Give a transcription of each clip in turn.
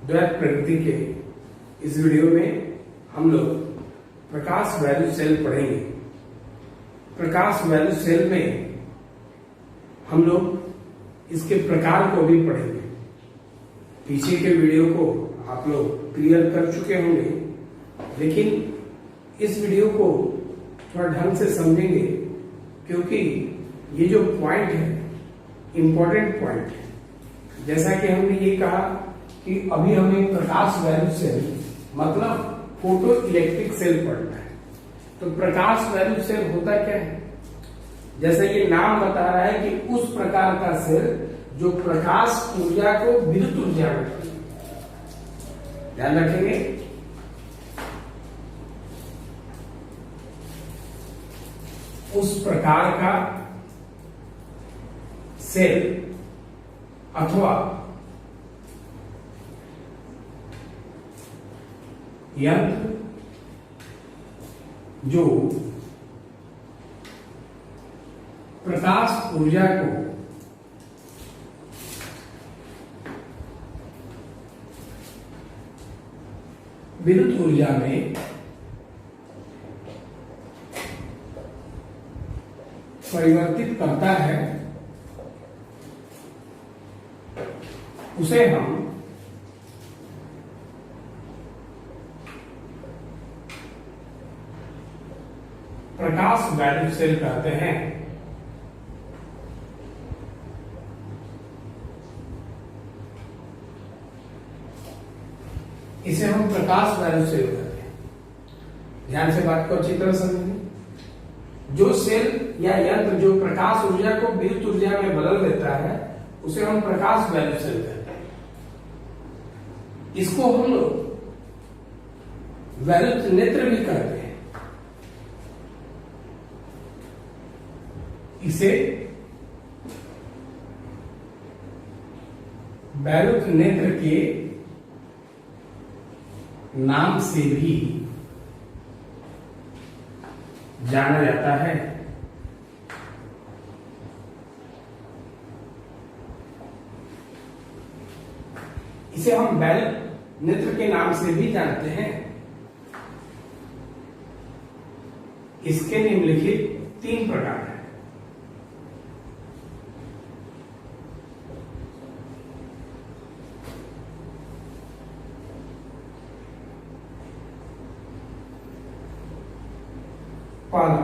द्वैत प्रकृति के इस वीडियो में हम लोग प्रकाश वैल्यू सेल पढ़ेंगे। प्रकाश वैल्यू सेल में हम लोग इसके प्रकार को भी पढ़ेंगे। पीछे के वीडियो को आप लोग क्लियर कर चुके होंगे, लेकिन इस वीडियो को थोड़ा ढंग से समझेंगे क्योंकि ये जो पॉइंट है इंपॉर्टेंट पॉइंट है। जैसा कि हमने ये कहा कि अभी हमें प्रकाश वैल्यू सेल मतलब फोटो इलेक्ट्रिक सेल पढ़ना है। तो प्रकाश वैल्यू सेल होता क्या है? जैसे ये नाम बता रहा है कि उस प्रकार का सेल जो प्रकाश ऊर्जा को विद्युत ऊर्जा में बदलता है। ध्यान रखेंगे। उस प्रकार का सेल अथवा यंत्र जो प्रकाश ऊर्जा को विद्युत ऊर्जा में परिवर्तित करता है, उसे हम प्रकाश वैल्यू सेल कहते हैं। इसे हम प्रकाश वैल्यू सेल कहते हैं। ध्यान से बात को अच्छी तरह समझेंगे। जो सेल या यंत्र जो प्रकाश ऊर्जा को विद्युत ऊर्जा में बदल देता है उसे हम प्रकाश वैल्यू सेल कहते हैं। इसको हम लोग वैद्युत नेत्र भी कहते हैं। इसे वैद्युत नेत्र के नाम से भी जाना जाता है। इसे हम वैद्युत नेत्र के नाम से भी जानते हैं। इसके निम्नलिखित 3 प्रकार हैं। पहला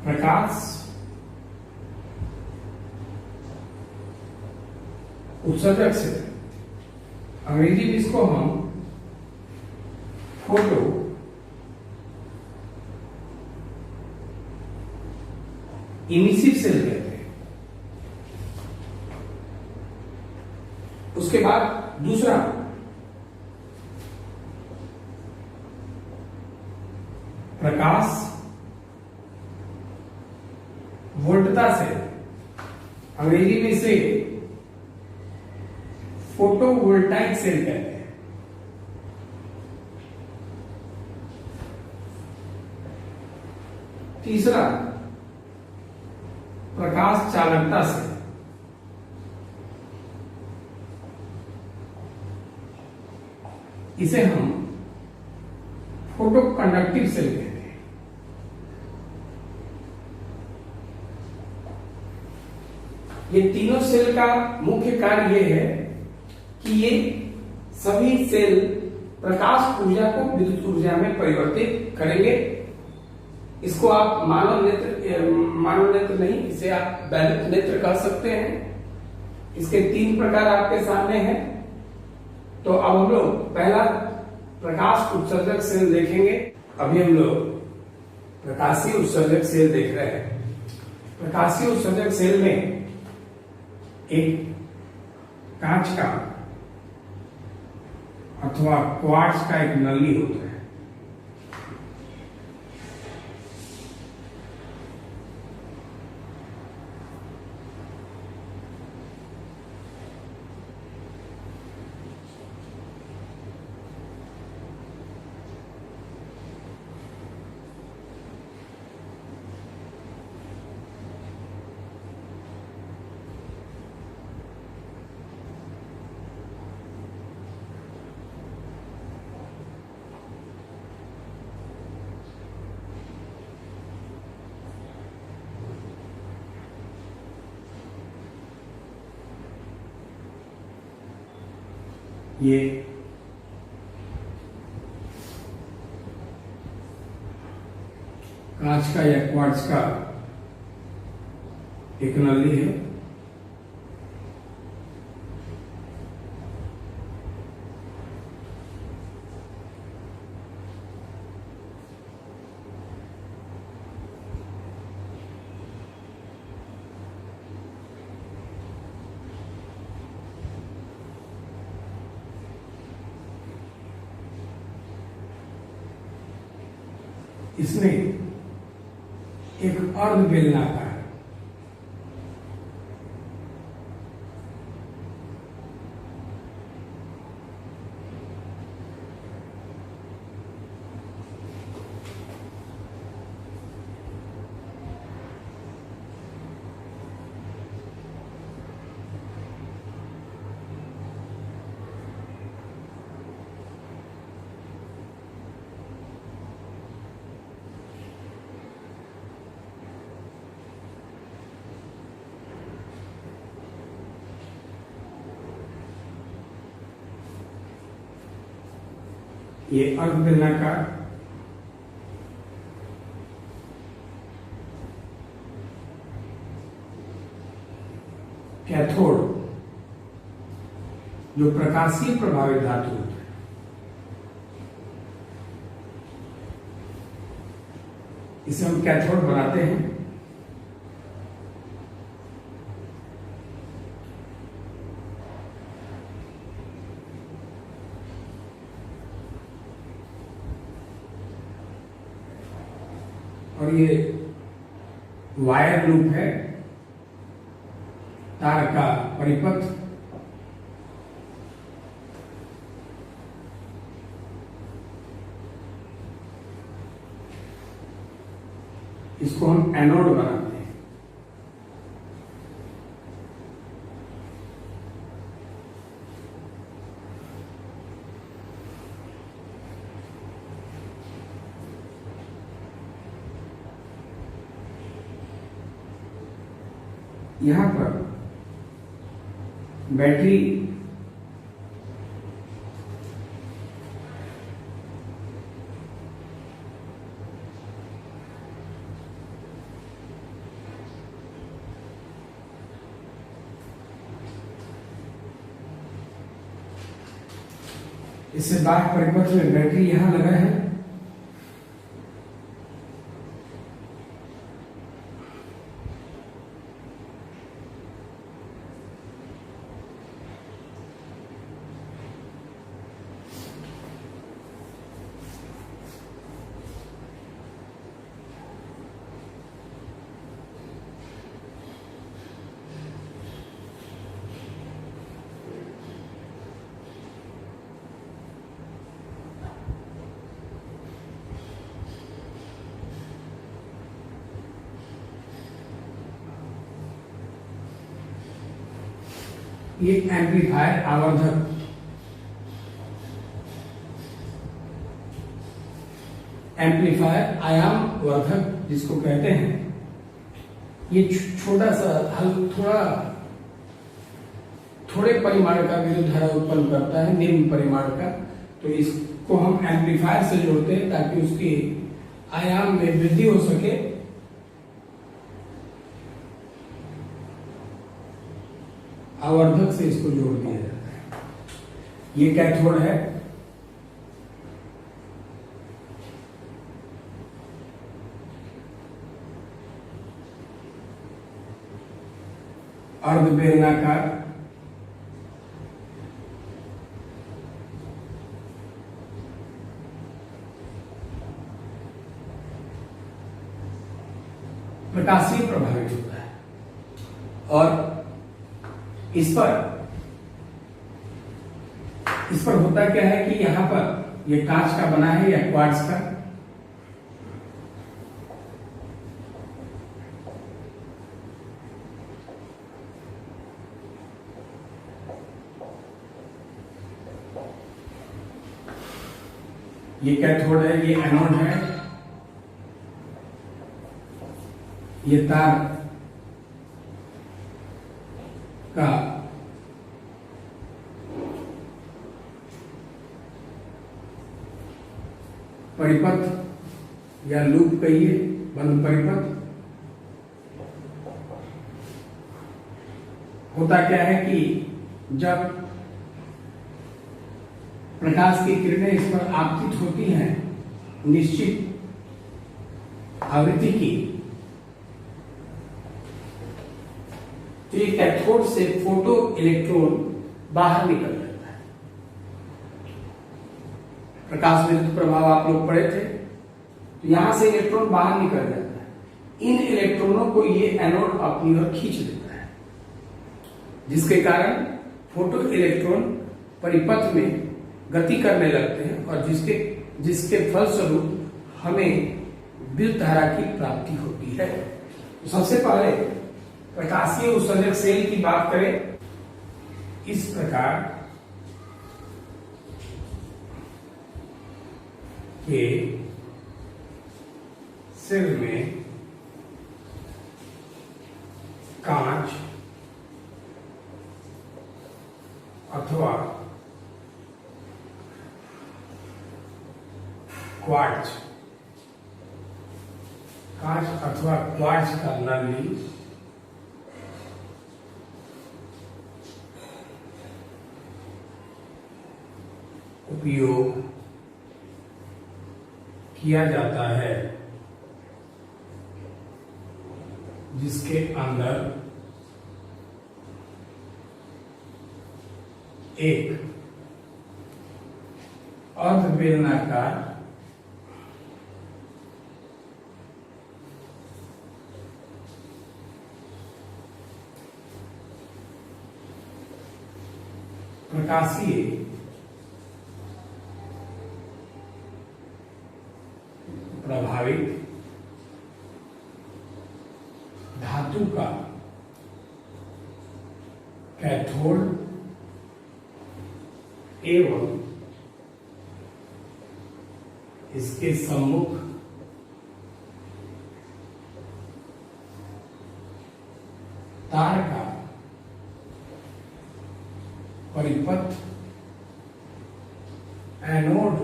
प्रकाश उत्सर्जक से, अंग्रेजी में इसको हम फोटो इमिसिव सेल कहते हैं। उसके बाद दूसरा प्रकाश वोल्टता सेल, अंग्रेजी में इसे फोटोवोल्टाइक सेल कहते हैं। तीसरा प्रकाश चालकता सेल, इसे हम फोटो कंडक्टिव सेल कहते हैं। ये तीनों सेल का मुख्य कार्य यह है कि ये सभी सेल प्रकाश ऊर्जा को विद्युत ऊर्जा में परिवर्तित करेंगे। इसको आप मानव नेत्र नहीं, इसे आप वैद्युत नेत्र कह सकते हैं। इसके 3 प्रकार आपके सामने हैं। तो अब हम लोग पहला प्रकाश उत्सर्जक सेल देखेंगे। अभी हम लोग प्रकाशीय उत्सर्जक सेल देख रहे हैं। प्रकाशीय उत्सर्जक सेल में एक कांच का अथवा क्वार्ट्ज का एक नली होता है। ये कांच का या क्वार्ट्ज का एक नली है। इसमें एक अर्ध बेलनाकार ये अर्ध बेलनाकार कैथोड जो प्रकाशीय प्रभावित धातु होता है, इसे हम कैथोड बनाते हैं। और ये वायर लूप है, तार का परिपथ। इसको हम एनोड बनाते हैं। यहां पर बैटरी इससे बाह्य परिपथ में बैटरी यहां लगा है। ये एम्पलीफायर आवर्धक, एम्पलीफायर आयाम वर्धक जिसको कहते हैं, ये छोटा सा थोड़े परिमाण का विद्युत धारा उत्पन्न करता है, निम्न परिमाण का। तो इसको हम एम्पलीफायर से जोड़ते हैं ताकि उसकी आयाम में वृद्धि हो सके। आवर्धक से इसको जोड़ दिया जाता है। ये कैथोड है। अर्ध बेलनाकार प्रकाशीय प्रभावित होता है और इस पर होता क्या है कि यहां पर ये कांच का बना है या क्वार्ट्ज का, ये कैथोड है, ये एनोड है, ये तार का परिपथ या लूप कहिए, बंद परिपथ। होता क्या है कि जब प्रकाश की किरणें इस पर आपतित होती हैं निश्चित आवृत्ति की, तो ये कैथोड से फोटो इलेक्ट्रॉन बाहर निकल जाता है। प्रकाश विद्युत प्रभाव आप लोग पढ़े थे, तो यहां से इलेक्ट्रॉन बाहर निकल जाता है। इन इलेक्ट्रॉनों को ये एनोड अपनी ओर खींच लेता है, जिसके कारण फोटो इलेक्ट्रॉन परिपथ में गति करने लगते हैं और जिसके फलस्वरूप हमें विद्युत धारा की प्राप्ति होती है। तो सबसे पहले प्रकाशीय उत्सर्जक सेल की बात करें। इस प्रकार के सेल में कांच अथवा क्वार्ट्ज, कांच अथवा क्वार्ट्ज का नली उपयोग किया जाता है, जिसके अंदर एक अर्धबेलनाकार प्रकाशीय प्रभावित धातु का कैथोड एवं इसके सम्मुख तार का परिपथ एनोड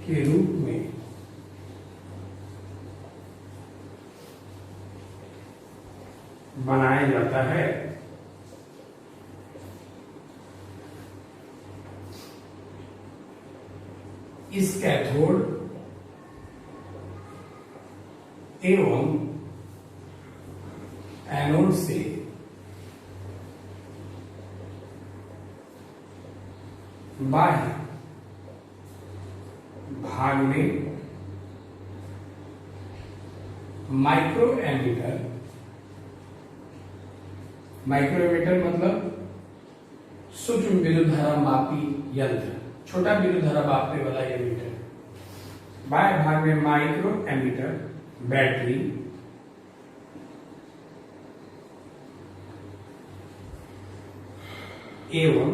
के रूप में बनाया जाता है। इस कैथोड एवं एनोड से बाह्य भाग में माइक्रो एमीटर मतलब सूक्ष्म विद्युत धारा मापी यंत्र, छोटा विद्युत धारा मापने वाला एमीटर। बाह्य भाग में माइक्रो एमीटर, बैटरी, एवं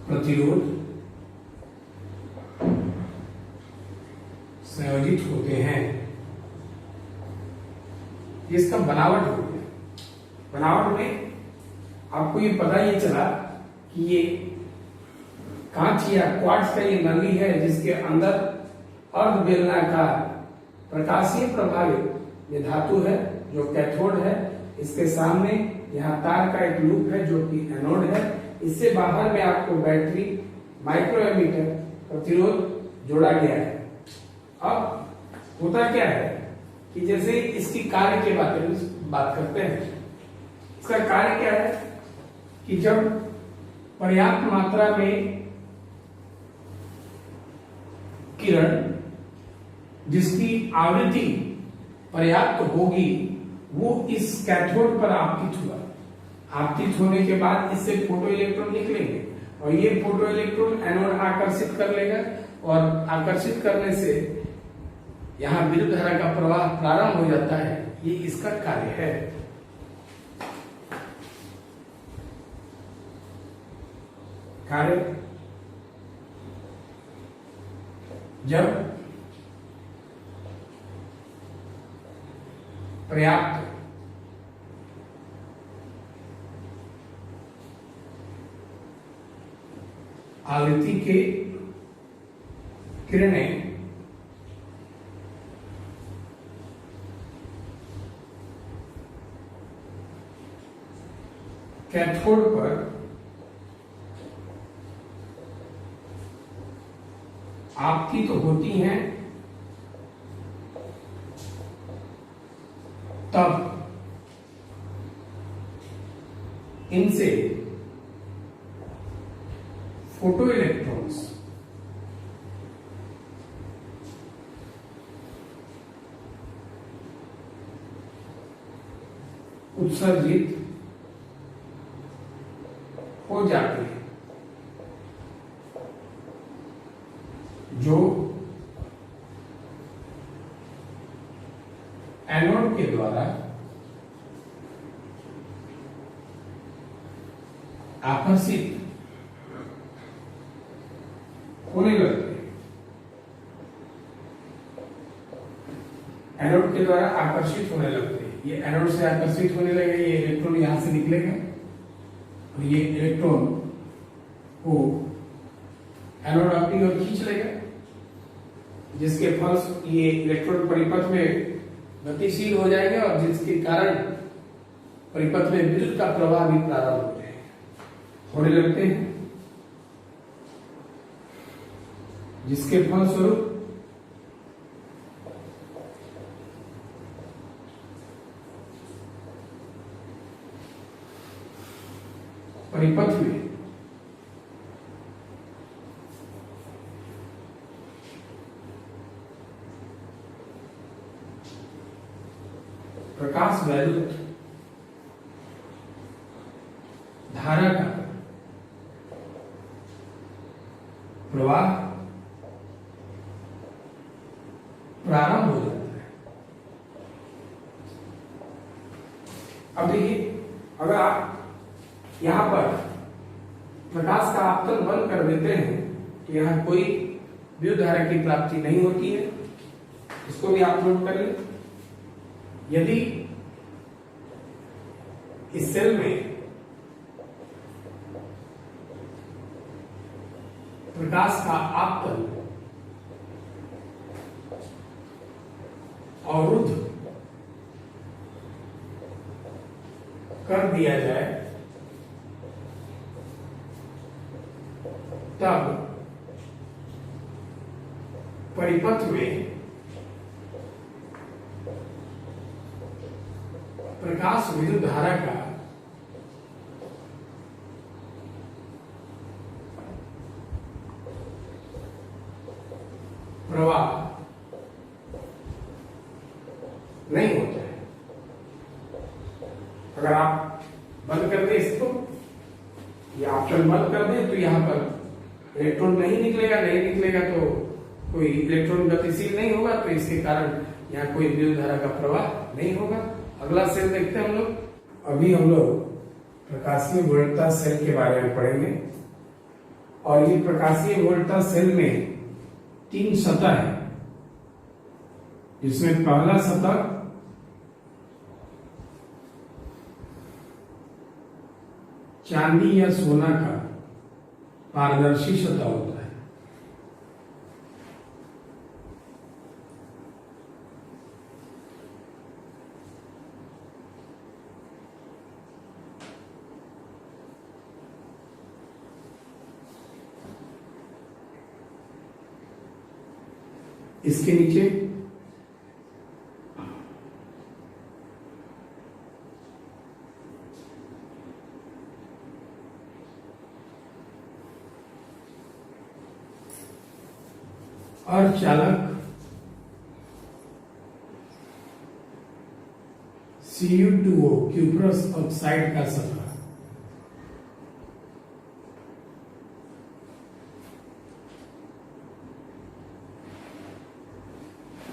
प्रतिरोध संयोजित होते हैं। इसका बनावट हो गया। बनावट में आपको ये पता ही चला कि ये कांच या क्वार्ट्ज का ये नली है, जिसके अंदर अर्धबेलनाकार प्रकाशीय प्रभावित ये धातु है जो कैथोड है। इसके सामने यहाँ तार का एक लूप है जो कि एनोड है। इससे बाहर में आपको बैटरी, माइक्रो एमीटर, प्रतिरोध जोड़ा गया है। अब होता क्या है कि जैसे इसकी कार्य के बारे में बात करते हैं। इसका कार्य क्या है कि जब पर्याप्त मात्रा में किरण जिसकी आवृत्ति पर्याप्त होगी वो इस कैथोड पर आपतित हुआ। आपतित होने के बाद इससे फोटो इलेक्ट्रॉन निकलेंगे और ये फोटो इलेक्ट्रॉन एनोड आकर्षित कर लेगा और आकर्षित करने से यहाँ विद्युत धारा का प्रवाह प्रारंभ हो जाता है। ये इसका कार्य है। कार्य जब पर्याप्त आवृत्ति के किरणें कैथोड पर आपकी तो होती हैं, तब इनसे फोटो इलेक्ट्रॉन्स उत्सर्जित हो जाते हैं, जो एनोड के द्वारा आकर्षित होने लगते हैं। एनोड के द्वारा आकर्षित होने लगते हैं। ये एनोड से आकर्षित होने लगे, ये इलेक्ट्रॉन यहां से निकलेगा और ये इलेक्ट्रॉन को एनोड अपनी ओर खींच लेगा, जिसके फलस्वरूप ये इलेक्ट्रॉन परिपथ में गतिशील हो जाएंगे और जिसके कारण परिपथ में विद्युत का प्रवाह भी प्रारंभ होने लगते हैं, जिसके फलस्वरूप परिपथ में प्रकाश वैद्युत धारा का प्रवाह प्रारंभ हो जाता है। अब देखिए, अगर आप यहां पर प्रकाश का आपतन बंद कर देते हैं तो यहां कोई विद्युत धारा की प्राप्ति नहीं होती है। इसको भी आप नोट कर लें। यदि इस सेल में प्रकाश का आपतन अवरुद्ध कर दिया जाए, तब परिपथ में प्रकाश विद्युत धारा का प्रवाह नहीं होता है। अगर आप बंद कर दें इसको, या ऑप्शन बंद कर दें, तो यहां पर इलेक्ट्रॉन नहीं निकलेगा तो कोई इलेक्ट्रॉन गतिशील नहीं होगा, तो इसके कारण यहाँ कोई विद्युत धारा का प्रवाह नहीं होगा। अगला सेल देखते हैं हम लोग। अभी हम लोग प्रकाशीय वोल्टता सेल के बारे में पढ़ेंगे। और ये प्रकाशीय वोल्टता सेल में 3 सतह है, जिसमें पहला सतह चांदी या सोना का पारदर्शी सतह होता है। इसके नीचे अर्धचालक Cu2O क्यूप्रस ऑक्साइड का सतह।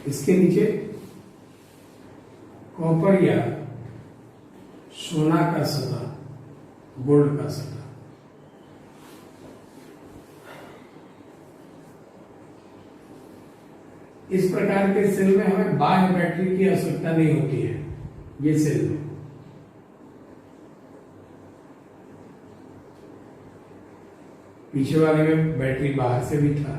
इसके नीचे कॉपर या सोना का सतह, गोल्ड का सतह। इस प्रकार के सेल में हमें बाह्य बैटरी की आवश्यकता नहीं होती है। ये सेल में पीछे वाले में बैटरी बाहर से भी था।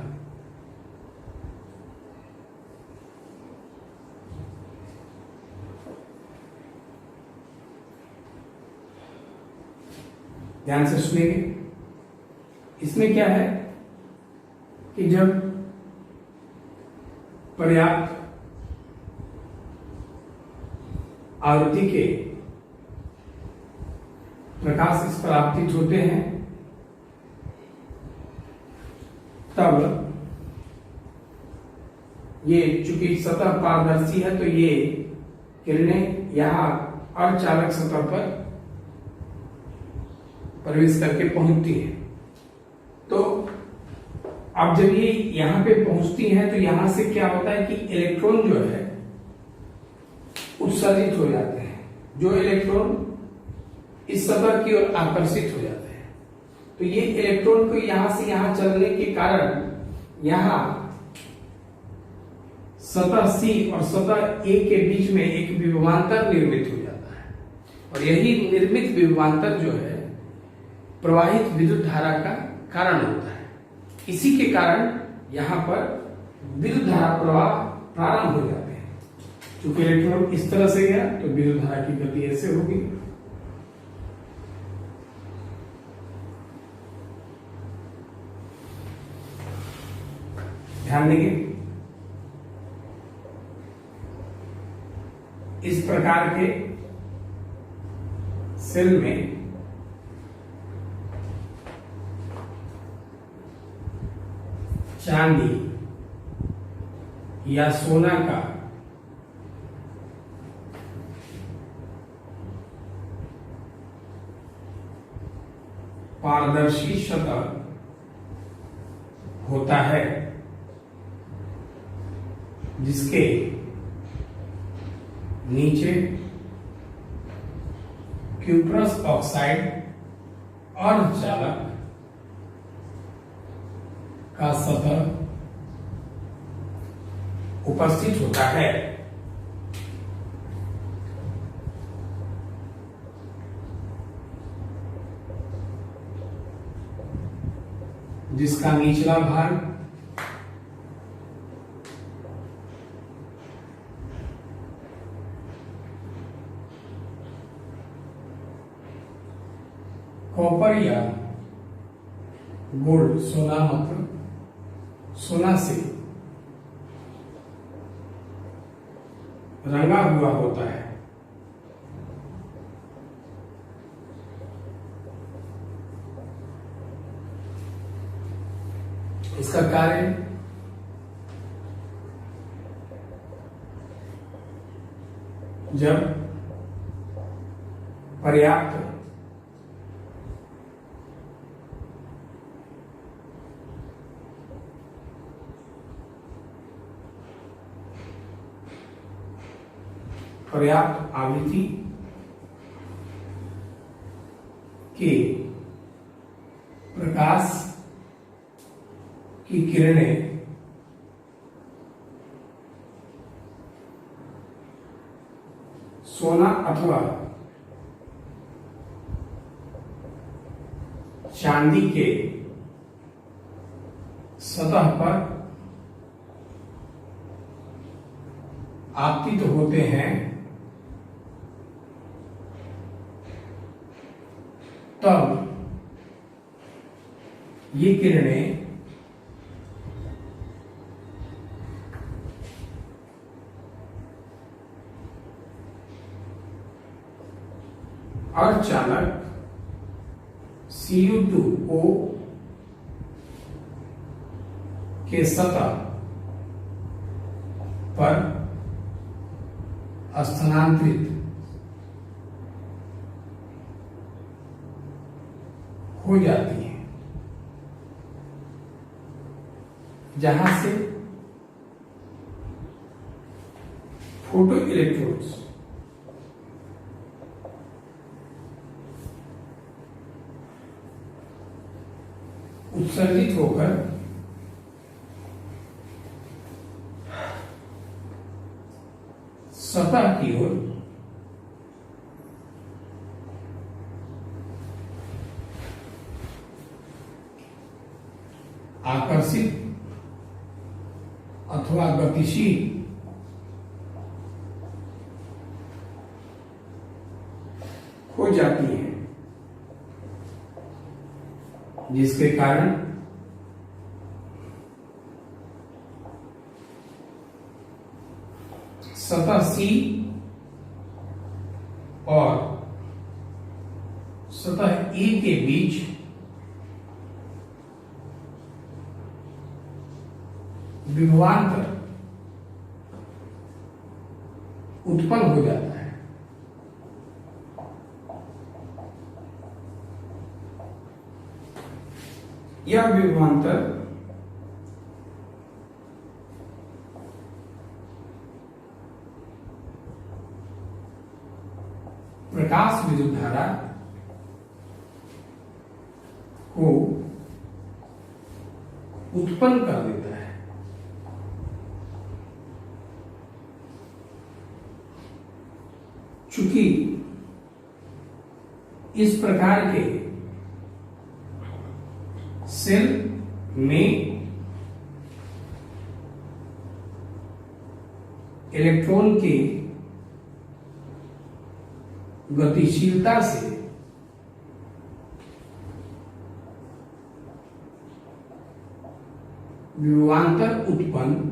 ध्यान से सुनिए। इसमें क्या है कि जब पर्याप्त आवृत्ति के प्रकाश इस पर आपतित होते हैं तब ये चूंकि सतह पारदर्शी है तो ये किरणें यहां अर्धचालक सतह पर प्रवेश करके पहुंचती है। तो अब जब ये यहां पे पहुंचती हैं तो यहां से क्या होता है कि इलेक्ट्रॉन जो है उत्सर्जित हो जाते हैं। जो इलेक्ट्रॉन इस सतह की ओर आकर्षित हो जाते हैं। तो ये इलेक्ट्रॉन को यहां से यहां चलने के कारण यहां सतह सी और सतह ए के बीच में एक विभवांतर निर्मित हो जाता है और यही निर्मित विभवांतर जो है प्रवाहित विद्युत धारा का कारण होता है। इसी के कारण यहां पर विद्युत धारा प्रवाह प्रारंभ हो जाते हैं। चूंकि इलेक्ट्रॉन इस तरह से गया तो विद्युत धारा की गति ऐसे होगी। ध्यान देंगे। इस प्रकार के सेल में चांदी या सोना का पारदर्शी सतह होता है जिसके नीचे क्यूप्रस ऑक्साइड अर्धचालक का सतह उपस्थित होता है। जिसका निचला भाग कॉपर या गोल्ड सोना मतलब सोना से रंगा हुआ होता है। इसका कार्य जब पर्याप्त आवृत्ति के प्रकाश की किरणें सोना अथवा चांदी के सतह पर आपतित होते हैं तब ये किरणें अर्धचालक Cu2O के सतह पर स्थानांतरित हो जाती है, जहां से फोटो इलेक्ट्रॉन्स उत्सर्जित होकर सतह की ओर आकर्षित अथवा गतिशील हो जाती है, जिसके कारण सतह C और सतह A के बीच विभवांतर उत्पन्न हो जाता है। यह विभवांतर प्रकाश विद्युत धारा को उत्पन्न कर देता है। चूंकि इस प्रकार के सेल में इलेक्ट्रॉन की गतिशीलता से विभवांतर उत्पन्न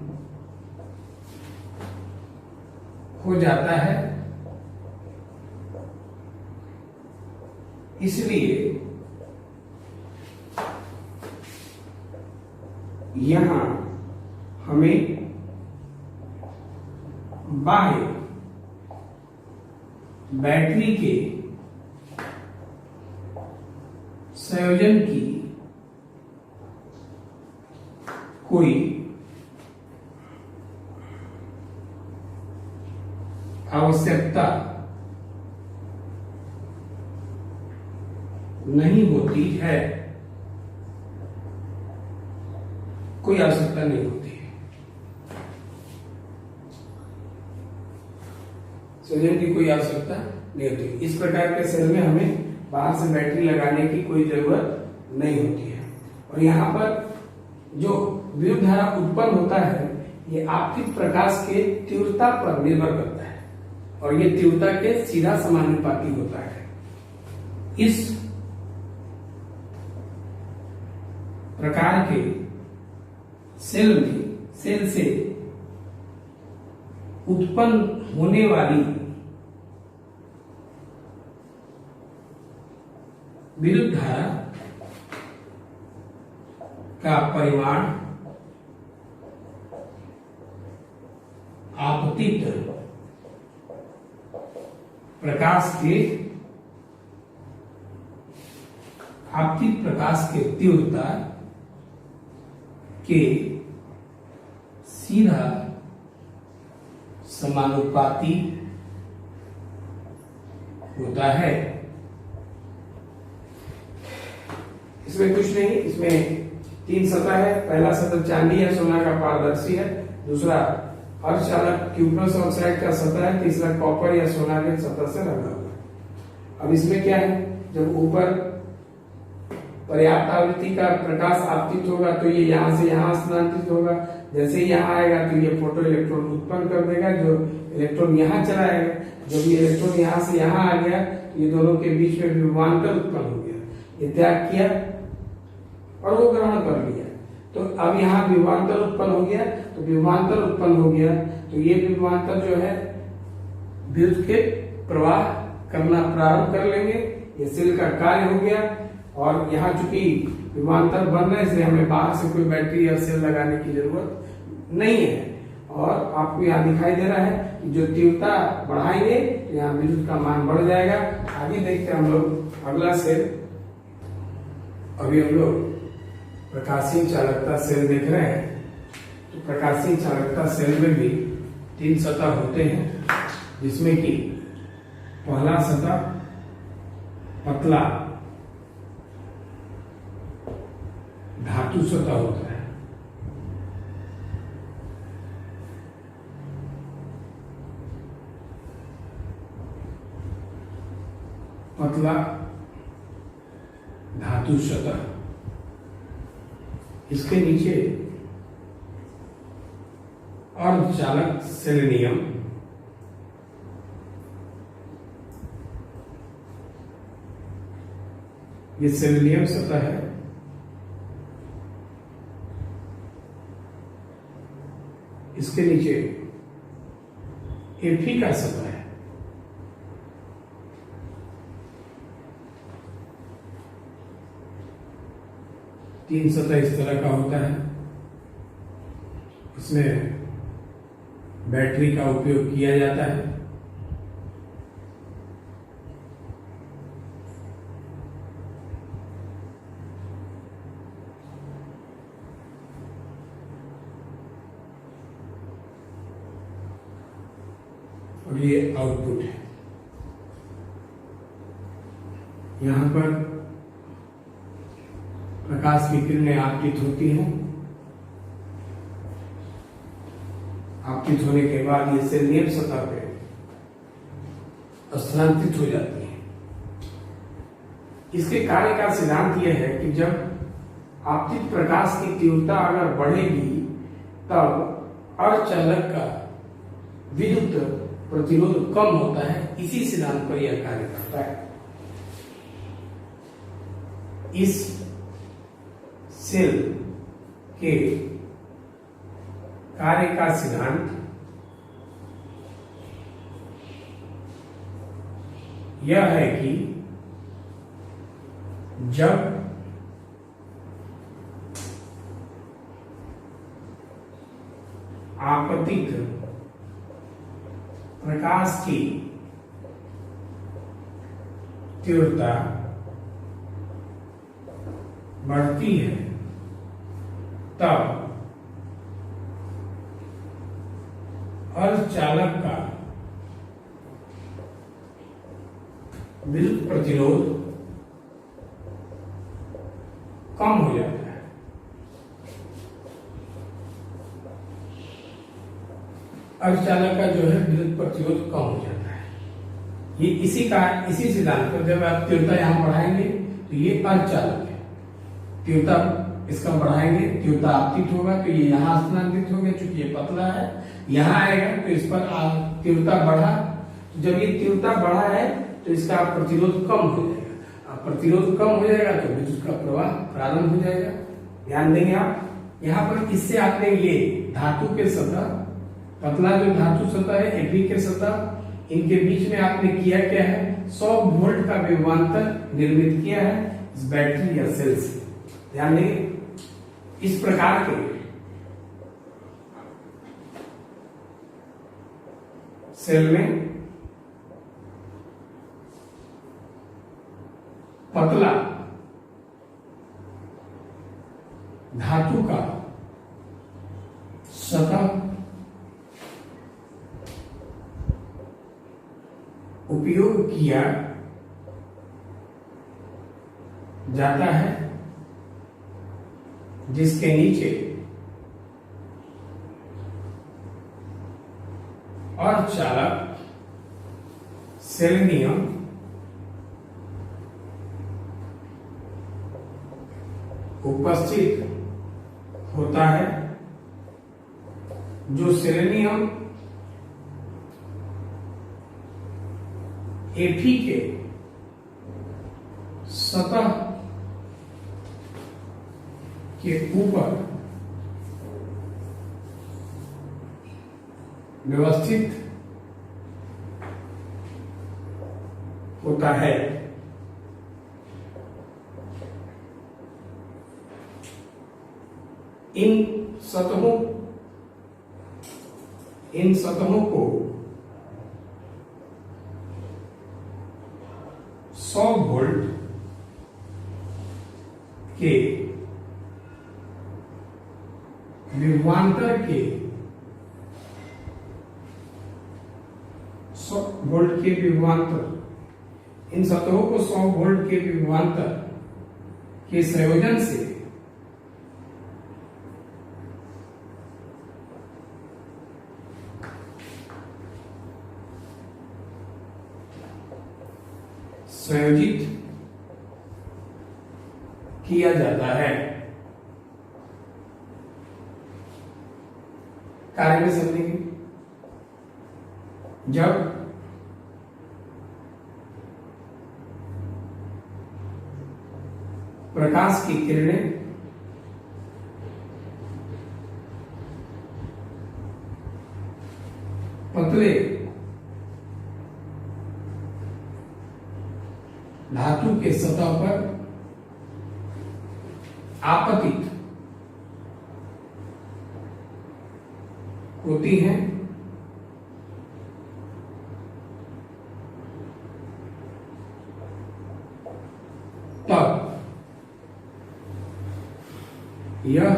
हो जाता है। इसलिए यहां हमें बाह्य बैटरी के संयोजन की कोई आवश्यकता नहीं होती है, कोई आवश्यकता नहीं होती है। संयोजन की कोई आवश्यकता नहीं होती। इस प्रकार के सेल में हमें बाहर से बैटरी लगाने की कोई जरूरत नहीं होती है। और यहाँ पर जो विद्युत धारा उत्पन्न होता है, ये आपतित प्रकाश के तीव्रता पर निर्भर करता है और ये तीव्रता के सीधा समानुपाती होता है। इस प्रकार के सेल से उत्पन्न होने वाली विद्युत धारा का परिमाण आपतित प्रकाश के तीव्रता के सीधा समानुपाती होता है। इसमें कुछ नहीं, इसमें 3 सतह है। पहला सतह चांदी या सोना का पारदर्शी है, दूसरा अर्धचालक क्यूप्रस ऑक्साइड का सतह है, तीसरा कॉपर या सोना के सतह से रंगा हुआ है। अब इसमें क्या है, जब ऊपर पर्याप्त आवृत्ति का प्रकाश आपतित होगा तो ये यहां से यहां स्थानांतरित होगा। जैसे ही यहां आएगा तो ये फोटो इलेक्ट्रॉन उत्पन्न कर देगा, जो इलेक्ट्रॉन यहां चला आएगा। जब ये इलेक्ट्रॉन यहां से यहां आ गया तो ये दोनों के बीच में विभवांतर उत्पन्न हो गया। ये त्याग किया और वो ग्रहण कर लिया, तो अब यहाँ विभवांतर उत्पन्न हो गया। तो विभवांतर उत्पन्न हो गया तो ये विभवांतर जो है विद्युत के प्रवाह करना प्रारंभ कर लेंगे। ये सेल का कार्य हो गया। और यहाँ चूंकि विभवांतर बन रहा है, इसलिए हमें बाहर से कोई बैटरी या सेल लगाने की जरूरत नहीं है। और आपको यहाँ दिखाई दे रहा है कि जो तीव्रता बढ़ाएंगे तो यहाँ विद्युत का मान बढ़ जाएगा। आगे देखते हैं हम लोग अगला सेल। अभी हम लोग प्रकाशीय चालकता सेल देख रहे हैं। तो प्रकाशीय चालकता सेल में भी 3 सतह होते हैं, जिसमें कि पहला सतह पतला धातु सतह होता है। पतला धातु सतह इसके नीचे अर्धचालक सेलेनियम, ये सेलेनियम सतह है। इसके नीचे Fe का सतह है। तीन सतह इस तरह का होता है। इसमें बैटरी का उपयोग किया जाता है। और ये आउटपुट है। यहां पर प्रकाश की किरणें आपतित होती हैं। आपतित होने के बाद ये सेलेनियम सतह पे स्थानांतरित हो जाती है। इसके कार्य का सिद्धांत यह है कि जब आपतित प्रकाश की तीव्रता अगर बढ़ेगी तब अर्धचालक का विद्युत प्रतिरोध कम होता है। इसी सिद्धांत पर यह कार्य करता है। इस सेल के कार्य का सिद्धांत यह है कि जब आपतित प्रकाश की तीव्रता बढ़ती है तब अर्धचालक का विद्युत प्रतिरोध कम हो जाता है। अर्धचालक का जो है विद्युत प्रतिरोध कम हो जाता है। ये इसी सिद्धांत पर जब आप तीव्रता यहां बढ़ाएंगे तो ये अर्धचालक है। तीव्रता इसका बढ़ाएंगे, तीव्रता आपतित होगा तो ये यहाँ स्थानांतरित हो गया। चूंकि ये पतला है, यहाँ आएगा तो इस पर तीव्रता बढ़ा। तो जब ये तीव्रता बढ़ा है तो इसका प्रतिरोध कम हो जाएगा। अब प्रतिरोध कम हो जाएगा तो विद्युत का प्रवाह प्रारंभ हो जाएगा। ध्यान देंगे आप, यहाँ पर इससे आपने ये धातु के सतह, पतला जो धातु सतह है Fe के सतह, इनके बीच में आपने किया क्या है, 100 वोल्ट का विभवांतर निर्मित किया है इस बैटरी या सेल से। ध्यान देंगे, इस प्रकार के सेल में पतला धातु का सतह उपयोग किया जाता है, जिसके नीचे अर्धचालक सेलेनियम उपस्थित होता है, जो सेलेनियम Fe के सतह के ऊपर व्यवस्थित होता है। इन सतहों को 100 वोल्ट के विभवांतर के 100 वोल्ट के विभवांतर, इन सतहों को 100 वोल्ट के विभवांतर के संयोजन से संयोजित किया जाता है। कार्य में समझेंगे। जब प्रकाश की किरणें पतले धातु के सतह पर आपतित होती हैं तब यह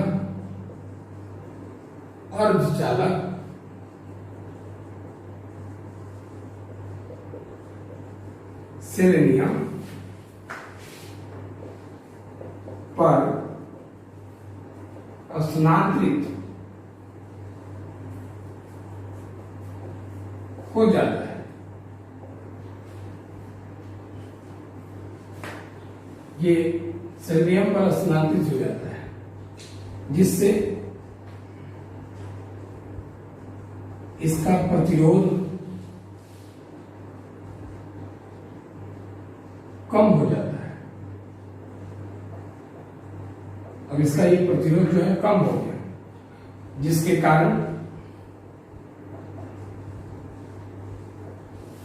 अर्धचालक सेलेनियम पर स्थानांतरित हो जाता है। ये सेलेनियम पर स्थानांतरित हो जाता है, जिससे इसका प्रतिरोध कम हो जाता है। अब इसका ये प्रतिरोध जो है कम हो गया, जिसके कारण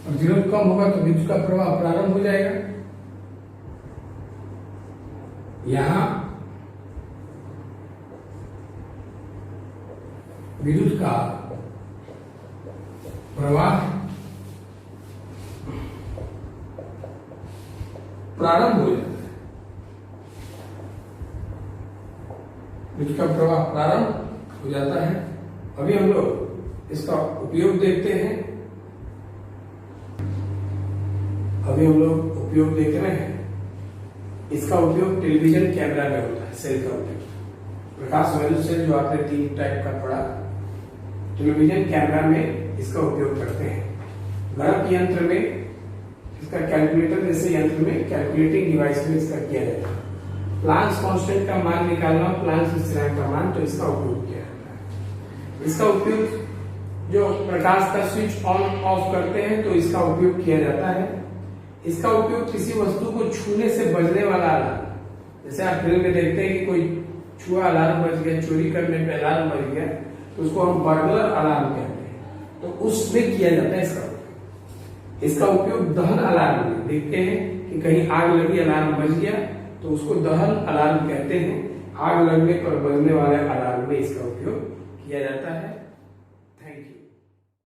प्रतिरोध कम होगा तो विद्युत का प्रवाह प्रारंभ हो जाएगा। यहां विद्युत का प्रवाह प्रारंभ हो जाता है। विद्युत का प्रवाह प्रारंभ हो जाता है। अभी हम लोग इसका उपयोग देखते हैं। अभी हम लोग उपयोग देख रहे हैं। इसका उपयोग टेलीविजन कैमरा में होता है। सेल का उपयोग प्रकाश वैल्यू सेल जो आपने 3 टाइप का पढ़ा, टेलीविजन कैमरा में इसका उपयोग करते हैं। गणक यंत्र में इसका कैलकुलेटर जैसे यंत्र में कैलकुलेटिंग डिवाइस में इसका किया जाता है। प्लांक्स कांस्टेंट का मान निकालना, प्लांक्स स्थिरांक का मान, तो इसका उपयोग किया जाता है। इसका उपयोग जो प्रकाश का स्विच ऑन ऑफ करते हैं तो इसका उपयोग किया जाता है। इसका उपयोग किसी वस्तु को छूने से बजने वाला अलार्म, जैसे आप फिल्म में देखते हैं कि कोई छुआ अलार्म बज गया, चोरी करने पे अलार्म बज गया, तो उसको हम बर्गलर अलार्म कहते हैं, तो उसमें किया जाता है इसका उपयोग। इसका उपयोग दहन अलार्म में देखते हैं कि कहीं आग लगी, अलार्म बज गया, तो उसको दहन अलार्म कहते हैं। आग लगने पर बजने वाले अलार्म में इसका उपयोग किया जाता है।